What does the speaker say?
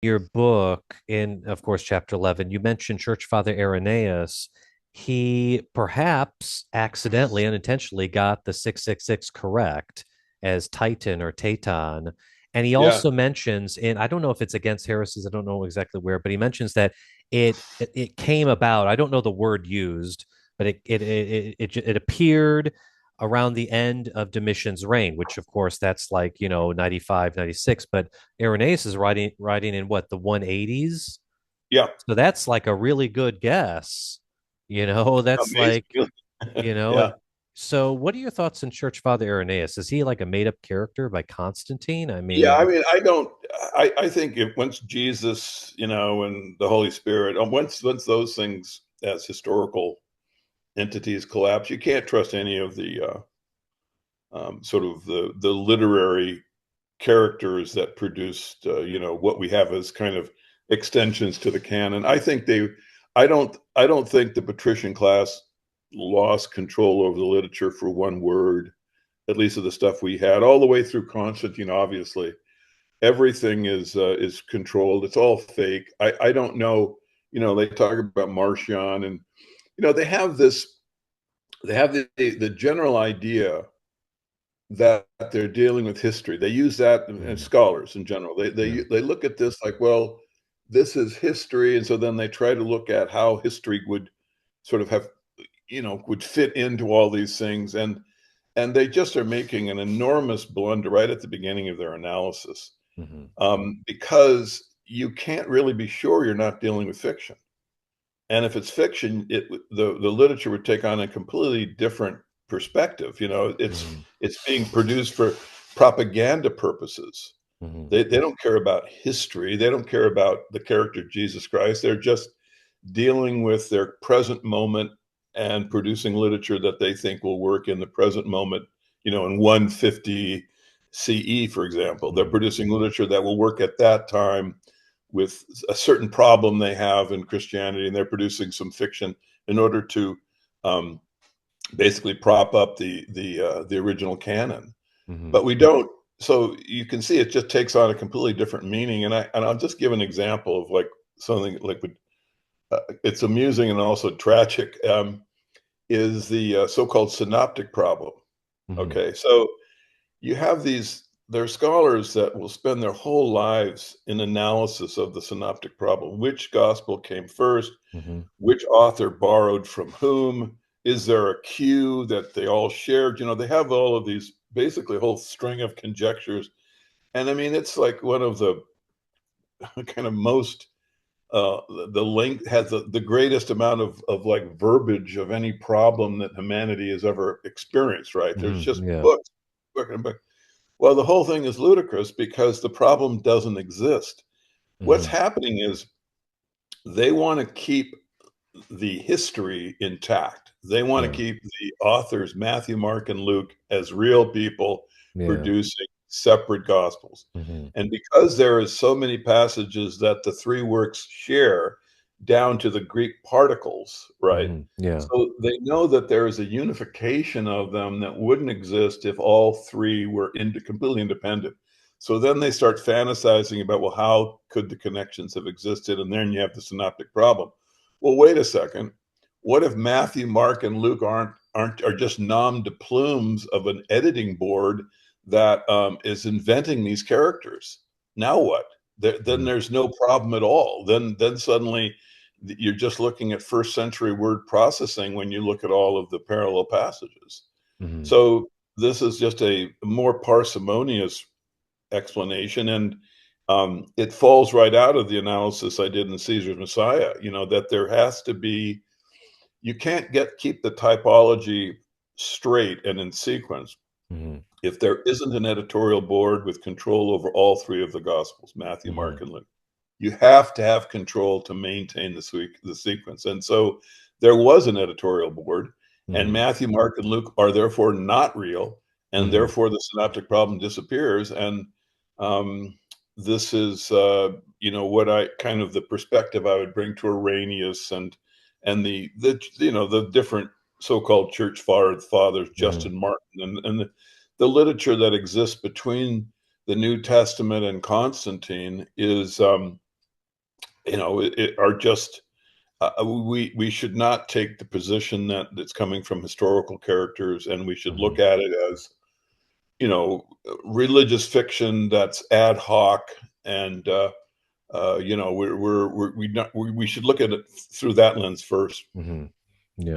your book, in, of course, chapter 11, you mentioned Church Father Irenaeus. He perhaps accidentally, unintentionally got the 666 correct as Titan or Taton. And he Yeah, also mentions, and I don't know if it's against heresies, I don't know exactly where, but he mentions that it came about. I don't know the word used, but it appeared around the end of Domitian's reign, which of course that's like, 95, 96. But Irenaeus is writing in what, the 180s? yeah, So that's like a really good guess. That's amazing. like, you know, Yeah, and so what are your thoughts on Church Father Irenaeus? Is he like a made up character by Constantine? I yeah. I mean, mean, I don't. I think if once Jesus, and the Holy Spirit, once those things as historical entities collapse, you can't trust any of the sort of the literary characters that produced, what we have as kind of extensions to the canon. I don't think the patrician class lost control over the literature for one word, at least of the stuff we had, all the way through Constantine. Obviously, everything is controlled. It's all fake. I don't know. They talk about Marcion, and they have this. They have the general idea that they're dealing with history. They use that as mm, scholars in general. They yeah. they they look at this like, well, this is history, and so then they try to look at how history would sort of have, would fit into all these things, and they just are making an enormous blunder right at the beginning of their analysis, Hmm. because you can't really be sure you're not dealing with fiction. And if it's fiction, the literature would take on a completely different perspective. It's Hmm. it's being produced for propaganda purposes. Hmm. They don't care about history. They don't care about the character of Jesus Christ. They're just dealing with their present moment and producing literature that they think will work in the present moment. In 150 CE, for example, they're Hmm. producing literature that will work at that time with a certain problem they have in Christianity, and they're producing some fiction in order to um, basically prop up the original canon. Hmm. But we don't. So you can see it just takes on a completely different meaning. And I'll just give an example of like something like it's amusing and also tragic. Is the so-called synoptic problem? Hmm. Okay, so you have there are scholars that will spend their whole lives in analysis of the synoptic problem. Which gospel came first? Hmm. Which author borrowed from whom? Is there a cue that they all shared? They have all of these, basically a whole string of conjectures. And I mean, it's like one of the kind of most, the length has the greatest amount of like verbiage of any problem that humanity has ever experienced, right? There's Hmm. just Yeah. books, book and book. Well, the whole thing is ludicrous because the problem doesn't exist. What's Hmm. happening is they want to keep the history intact. They want to Yeah. keep the authors, Matthew, Mark, and Luke, as real people Yeah. producing separate gospels. Hmm. And because there is so many passages that the three works share down to the Greek particles, right? Hmm. Yeah. So they know that there is a unification of them that wouldn't exist if all three were completely independent. So then they start fantasizing about, well, how could the connections have existed? And then you have the synoptic problem. Well, wait a second. What if Matthew, Mark, and Luke are just nom de plumes of an editing board that is inventing these characters? Now what? Then Hmm. there's no problem at all. Then suddenly you're just looking at first century word processing when you look at all of the parallel passages. Hmm. So this is just a more parsimonious explanation, and it falls right out of the analysis I did in Caesar's Messiah. That there has to be, you can't keep the typology straight and in sequence Hmm. if there isn't an editorial board with control over all three of the Gospels, Matthew, Hmm. Mark, and Luke. You have to have control to maintain the sequence. And so there was an editorial board, and Hmm. Matthew, Mark, and Luke are therefore not real, and Hmm. therefore the synoptic problem disappears. And um, this is, what I kind of the perspective I would bring to Arrhenius and the different so-called church fathers, Hmm. Justin Martin, and the literature that exists between the New Testament and Constantine is. are just we should not take the position that it's coming from historical characters, and we should Mm-hmm. look at it as religious fiction that's ad hoc, and we should look at it through that lens first. Mm-hmm. Yeah.